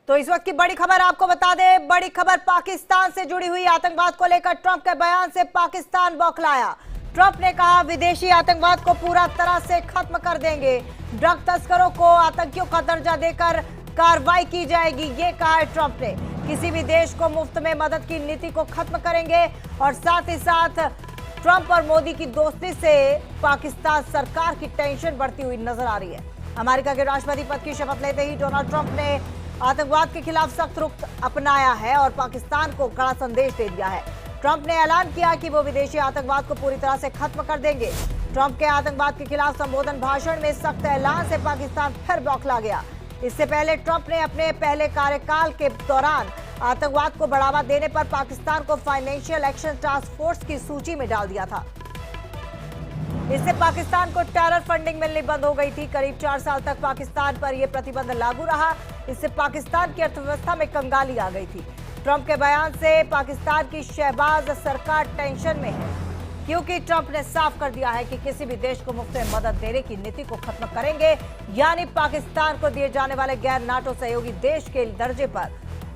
तो इस वक्त की बड़ी खबर आपको बता दें, बड़ी खबर पाकिस्तान से जुड़ी हुई। आतंकवाद को लेकर ट्रंप के बयान से पाकिस्तान बौखलाया। ट्रंप ने कहा विदेशी आतंकवाद को पूरा तरह से खत्म कर देंगे, ड्रग तस्करों को आतंकियों का दर्जा देकर कार्रवाई की जाएगी, ये कहा है ट्रंप ने। किसी भी देश को मुफ्त में मदद की नीति को खत्म करेंगे और साथ ही साथ ट्रंप और मोदी की दोस्ती से पाकिस्तान सरकार की टेंशन बढ़ती हुई नजर आ रही है। अमेरिका के राष्ट्रपति पद की शपथ लेते ही डोनाल्ड ट्रंप ने आतंकवाद के खिलाफ सख्त रुख अपनाया है और पाकिस्तान को कड़ा संदेश दे दिया है। ट्रंप ने ऐलान किया कि वो विदेशी आतंकवाद को पूरी तरह से खत्म कर देंगे। ट्रंप के आतंकवाद के खिलाफ संबोधन भाषण में सख्त ऐलान से पाकिस्तान फिर बौखला गया। इससे पहले ट्रंप ने अपने पहले कार्यकाल के दौरान आतंकवाद को बढ़ावा देने पर पाकिस्तान को फाइनेंशियल एक्शन टास्क फोर्स की सूची में डाल दिया था। इससे पाकिस्तान को टेरर फंडिंग मिलनी बंद हो गई थी। करीब 4 साल तक पाकिस्तान पर यह प्रतिबंध लागू रहा। इससे पाकिस्तान की अर्थव्यवस्था में कंगाली आ गई थी। ट्रंप के बयान से पाकिस्तान की शहबाज सरकार टेंशन में है, क्योंकि ट्रंप ने साफ कर दिया है कि किसी भी देश को मुफ्त में मदद देने की नीति को खत्म करेंगे, यानी पाकिस्तान को दिए जाने वाले गैर नाटो सहयोगी देश के दर्जे पर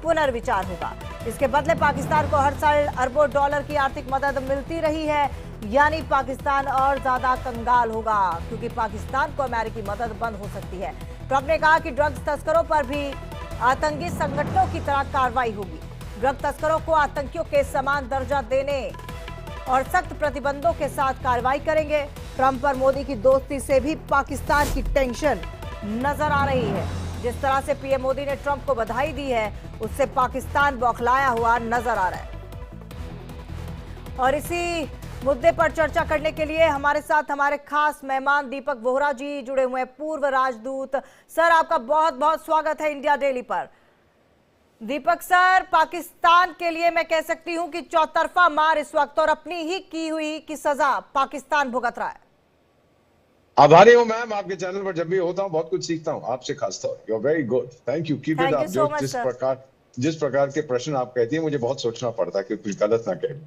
पुनर्विचार होगा। इसके बदले पाकिस्तान को हर साल अरबों डॉलर की आर्थिक मदद मिलती रही है, यानी पाकिस्तान और ज्यादा कंगाल होगा, क्योंकि पाकिस्तान को अमेरिकी मदद बंद हो सकती है। ट्रंप ने कहा कि ड्रग्स तस्करों पर भी आतंकी संगठनों की तरह कार्रवाई होगी। ड्रग तस्करों को आतंकियों के समान दर्जा देने और सख्त प्रतिबंधों के साथ कार्रवाई करेंगे। ट्रंप और मोदी की दोस्ती से भी पाकिस्तान की टेंशन नजर आ रही है। जिस तरह से पीएम मोदी ने ट्रंप को बधाई दी है, उससे पाकिस्तान बौखलाया हुआ नजर आ रहा है। और इसी मुद्दे पर चर्चा करने के लिए हमारे साथ हमारे खास मेहमान दीपक वोहरा जी जुड़े हुए हैं, पूर्व राजदूत। सर, आपका बहुत बहुत स्वागत है इंडिया डेली पर। दीपक सर, पाकिस्तान के लिए मैं कह सकती हूं कि चौतरफा मार इस वक्त, और अपनी ही की हुई की सजा पाकिस्तान भुगत रहा है। आभारी हूं मैम, आपके चैनल पर जब भी होता हूं बहुत कुछ सीखता हूं आपसे, खास तौर। You are very good, thank you, keep it up. जो जिस प्रकार के प्रश्न आप कहती हैं, मुझे बहुत सोचना पड़ता है कि कुछ गलत ना कहें।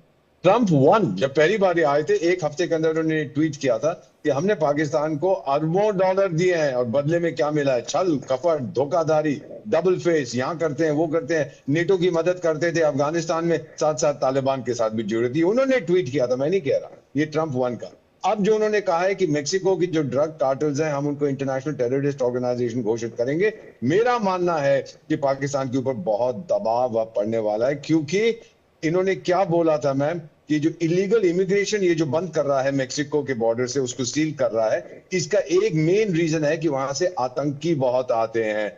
ट्रंप वन जब पहली बार आए थे, एक हफ्ते के अंदर उन्होंने ट्वीट किया था कि हमने पाकिस्तान को अरबों डॉलर दिए हैं और बदले में क्या मिला है? छल, कपट, धोखाधड़ी, डबल फेस, यहाँ करते हैं वो करते हैं। नेटो की मदद करते थे अफगानिस्तान में, साथ साथ तालिबान के साथ भी जुड़ी थी। उन्होंने ट्वीट किया था, मैं नहीं कह रहा, ये ट्रंप वन का। अब जो उन्होंने कहा है कि मेक्सिको की जो ड्रग कार्टल्स हैं, हम उनको इंटरनेशनल टेररिस्ट ऑर्गेनाइजेशन घोषित करेंगे। मेरा मानना है कि पाकिस्तान के ऊपर बहुत दबाव अब पड़ने वाला है, क्योंकि इन्होंने क्या बोला था मैम कि जो इलीगल इमिग्रेशन ये जो बंद कर रहा है मेक्सिको के बॉर्डर से, उसको सील कर रहा है, इसका एक मेन रीजन है कि वहां से आतंकी बहुत आते हैं।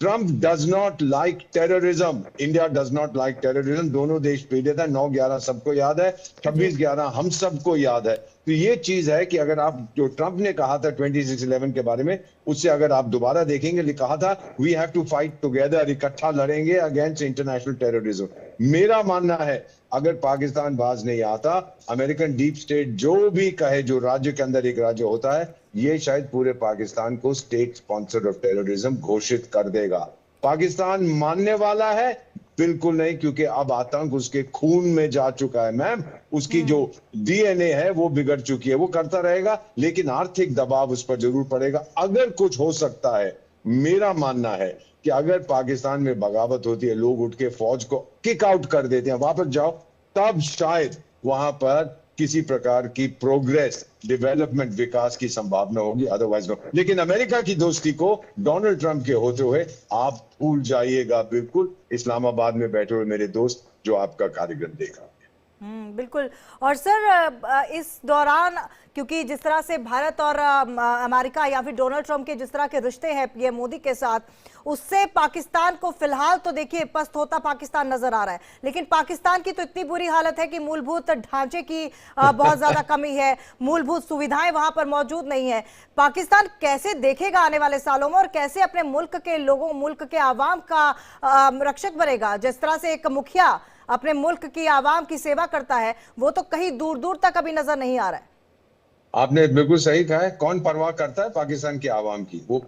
Trump does not like terrorism, India does not like terrorism. दोनों देश पीड़ित है, 9/11 सबको याद है, 26/11 हम सबको याद है। तो ये चीज है कि अगर आप जो ट्रंप ने कहा था 26/11 के बारे में, उससे अगर आप दोबारा देखेंगे, लिखा था we have to fight together, इकट्ठा लड़ेंगे अगेंस्ट इंटरनेशनल टेररिज्म। मेरा मानना है अगर पाकिस्तान बाज नहीं आता, अमेरिकन डीप स्टेट जो भी कहे, जो राज्य के अंदर एक राज्य होता है, ये शायद पूरे पाकिस्तान को स्टेट स्पॉन्सर्ड ऑफ टेररिज्म घोषित कर देगा। पाकिस्तान मानने वाला है? बिल्कुल नहीं, क्योंकि अब आतंक उसके खून में जा चुका है मैम। उसकी जो डीएनए है वो बिगड़ चुकी है। वो करता रहेगा, लेकिन आर्थिक दबाव उस पर जरूर पड़ेगा। अगर कुछ हो सकता है, मेरा मानना है कि अगर पाकिस्तान में बगावत होती है, लोग उठ के फौज को किक आउट कर देते हैं, वापस जाओ, तब शायद वहां पर किसी प्रकार की प्रोग्रेस, डेवलपमेंट, विकास की संभावना होगी, अदरवाइज नो। लेकिन अमेरिका की दोस्ती को डोनाल्ड ट्रंप के होते हुए आप भूल जाइएगा, बिल्कुल। इस्लामाबाद में बैठे हुए मेरे दोस्त जो आपका कार्यक्रम देखा। बिल्कुल। और सर, इस दौरान क्योंकि जिस तरह से भारत और अमेरिका या फिर डोनाल्ड ट्रंप के जिस तरह के रिश्ते हैं पीएम मोदी के साथ, उससे पाकिस्तान को फिलहाल तो देखिए पस्त होता पाकिस्तान नजर आ रहा है, लेकिन पाकिस्तान की तो इतनी बुरी हालत है कि मूलभूत ढांचे की बहुत ज्यादा कमी है, मूलभूत सुविधाएं वहां पर मौजूद नहीं है। पाकिस्तान कैसे देखेगा आने वाले सालों में, और कैसे अपने मुल्क के लोगों, मुल्क के आवाम का रक्षक बनेगा? जिस तरह से एक मुखिया अपने मुल्क की आवाम की सेवा करता है, वो तो कहीं दूर दूर तक अभी नजर नहीं आ रहा है। आपने बिल्कुल सही कहा है। कौन परवाह करता है पाकिस्तान की आवाम की? वो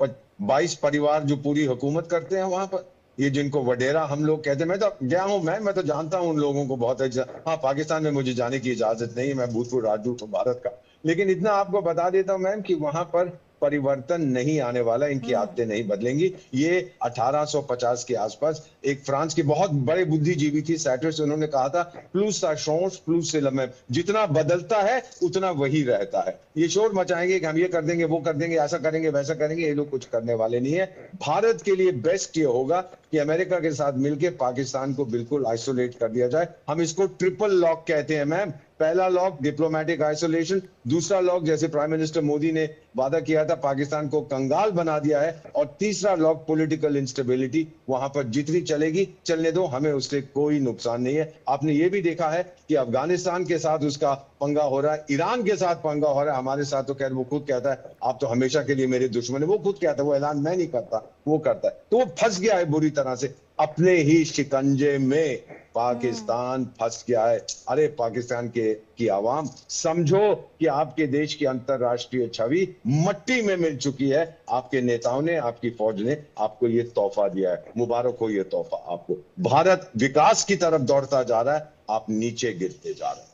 22 परिवार जो पूरी हुकूमत करते हैं वहां पर, ये जिनको वडेरा हम लोग कहते हैं। मैं तो गया हूं, मैं तो जानता हूं उन लोगों को बहुत अच्छा। हाँ, पाकिस्तान में मुझे जाने की इजाजत नहीं है, मैं भूतपूर्व राजदूत हूं भारत का। लेकिन इतना आपको बता देता हूं मैम कि वहां पर परिवर्तन नहीं आने वाला, इनकी आदतें नहीं बदलेंगी। ये 1850 के आसपास एक फ्रांस की बहुत बड़े बुद्धिजीवी थी सैटर्स, उन्होंने कहा था प्लूस सा शोर्स प्लूस से लमे, जितना बदलता है उतना वही रहता है। ये शोर मचाएंगे कि हम ये कर देंगे, वो कर देंगे, ऐसा करेंगे, वैसा करेंगे, ये लोग कुछ करने वाले नहीं है। भारत के लिए बेस्ट ये होगा कि अमेरिका के साथ मिलकर पाकिस्तान को बिल्कुल आइसोलेट कर दिया जाए। हम इसको ट्रिपल लॉक कहते हैं मैम। पहला लॉक डिप्लोमेटिक आइसोलेशन, दूसरा लॉक जैसे प्राइम मिनिस्टर मोदी ने वादा किया था पाकिस्तान को कंगाल बना दिया है, और तीसरा लॉक पॉलिटिकल इंस्टेबिलिटी। वहां पर जितनी चलेगी चलने दो, हमें उससे कोई नुकसान नहीं है। आपने ये भी देखा है कि अफगानिस्तान के साथ उसका पंगा हो रहा है, ईरान के साथ पंगा हो रहा है, हमारे साथ तो खैर वो खुद कहता है आप तो हमेशा के लिए मेरे दुश्मन है, वो खुद कहता है, वो ऐलान मैं नहीं करता, वो करता है। तो वो फंस गया है बुरी तरह से अपने ही शिकंजे में। पाकिस्तान फंस गया है। अरे पाकिस्तान की आवाम समझो कि आपके देश की अंतरराष्ट्रीय छवि मट्टी में मिल चुकी है। आपके नेताओं ने, आपकी फौज ने आपको ये तोहफा दिया है, मुबारक हो ये तोहफा आपको। भारत विकास की तरफ दौड़ता जा रहा है, आप नीचे गिरते जा रहे हैं।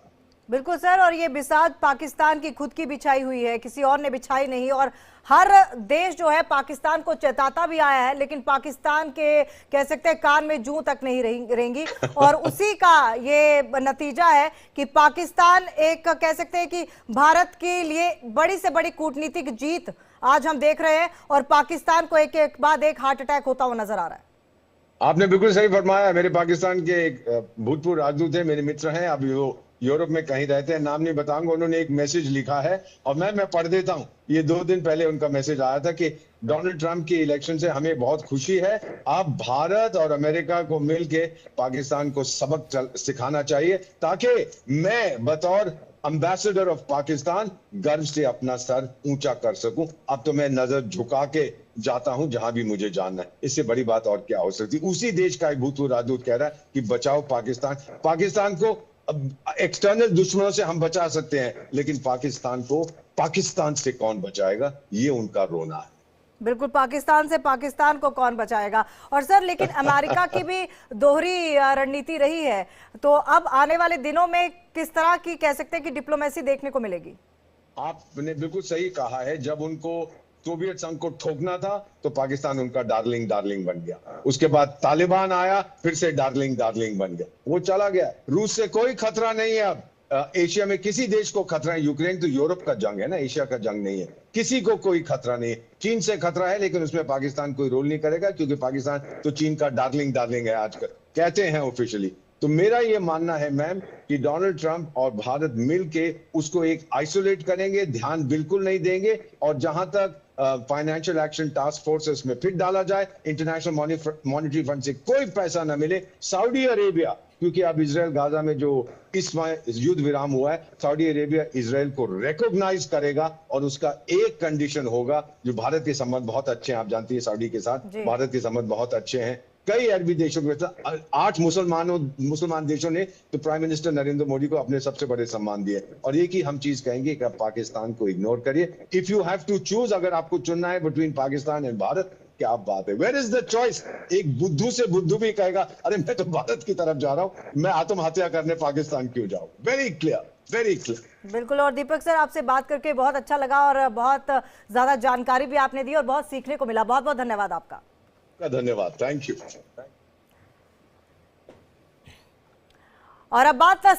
बिल्कुल सर, और ये बिसात पाकिस्तान की खुद की बिछाई हुई है, किसी और ने बिछाई नहीं। और हर देश जो है पाकिस्तान को चेताता भी आया है, लेकिन पाकिस्तान के कह सकते हैं कान में जूं तक नहीं रहेंगी। और उसी का ये नतीजा है कि पाकिस्तान एक कह सकते हैं कि भारत के लिए बड़ी से बड़ी कूटनीतिक जीत आज हम देख रहे हैं, और पाकिस्तान को एक एक बाद एक हार्ट अटैक होता हुआ नजर आ रहा है। आपने बिल्कुल सही फरमाया। मेरे पाकिस्तान के एक भूतपूर्व राजदूत है, मेरे मित्र हैं, अभी वो यूरोप में कहीं रहते हैं, नाम नहीं बताऊंगा। उन्होंने एक मैसेज लिखा है और मैं पढ़ देता हूं। ये 2 दिन पहले उनका मैसेज आया था कि डोनाल्ड ट्रंप के इलेक्शन से हमें बहुत खुशी है। अब भारत और अमेरिका को मिलके पाकिस्तान को सबक सिखाना चाहिए, ताकि मैं बतौर एम्बेसडर ऑफ पाकिस्तान गर्व से अपना सर ऊंचा कर सकूं। अब तो मैं नजर झुका के जाता हूं जहां भी मुझे जाना है। इससे बड़ी बात और क्या हो सकती। उसी देश का एक भूतपूर्व राजदूत कह रहा है कि बचाओ पाकिस्तान। पाकिस्तान को एक्सटर्नल दुश्मनों से हम बचा सकते हैं, लेकिन पाकिस्तान को पाकिस्तान से कौन बचाएगा, ये उनका रोना है। बिल्कुल, पाकिस्तान से पाकिस्तान को कौन बचाएगा। और सर लेकिन अमेरिका की भी दोहरी रणनीति रही है, तो अब आने वाले दिनों में किस तरह की कह सकते हैं कि डिप्लोमेसी देखने को मिलेगी? आपने बिल्कुल सही कहा है। जब उनको सोवियत संघ को ठोकना था तो पाकिस्तान उनका डार्लिंग बन गया। उसके बाद तालिबान आया, फिर से डार्लिंग बन गया, वो चला गया। रूस से कोई खतरा नहीं है अब। एशिया में किसी देश को खतरा है? यूक्रेन तो यूरोप का जंग है ना, एशिया का जंग नहीं है। किसी को कोई खतरा नहीं है। चीन से खतरा है, लेकिन उसमें पाकिस्तान कोई रोल नहीं करेगा, क्योंकि पाकिस्तान तो चीन का डार्लिंग है आजकल, कहते हैं ऑफिशियली। तो मेरा ये मानना है मैम कि डोनाल्ड ट्रंप और भारत मिलके उसको एक आइसोलेट करेंगे, ध्यान बिल्कुल नहीं देंगे। और जहां तक फाइनेंशियल एक्शन टास्क फोर्स में फिट डाला जाए, इंटरनेशनल मॉनिटरी फंड से कोई पैसा ना मिले। सऊदी अरेबिया, क्योंकि अब इजराइल गाजा में जो इस युद्ध विराम हुआ है, सऊदी अरेबिया इजराइल को रिकॉग्नाइज करेगा, और उसका एक कंडीशन होगा, जो भारत के संबंध बहुत अच्छे हैं, आप जानती है सऊदी के साथ भारत के संबंध बहुत अच्छे हैं, कई अरबी देशों के साथ 8 मुसलमान देशों ने तो प्राइम मिनिस्टर नरेंद्र मोदी को अपने सबसे बड़े सम्मान दिए। और एक ही हम चीज कहेंगे कि आप पाकिस्तान को इग्नोर करिए। If you have to choose, अगर आपको चुनना है बिटवीन पाकिस्तान एंड भारत, क्या बात है, वेयर इज द चॉइस? एक बुद्धू से बुद्धू भी कहेगा अरे मैं तो भारत की तरफ जा रहा हूं, मैं आत्महत्या करने पाकिस्तान क्यों जाऊं? Very clear. बिल्कुल। और दीपक सर, आपसे बात करके बहुत अच्छा लगा, और बहुत ज्यादा जानकारी भी आपने दी और बहुत सीखने को मिला। बहुत बहुत धन्यवाद आपका। धन्यवाद, थैंक यू। और अब बात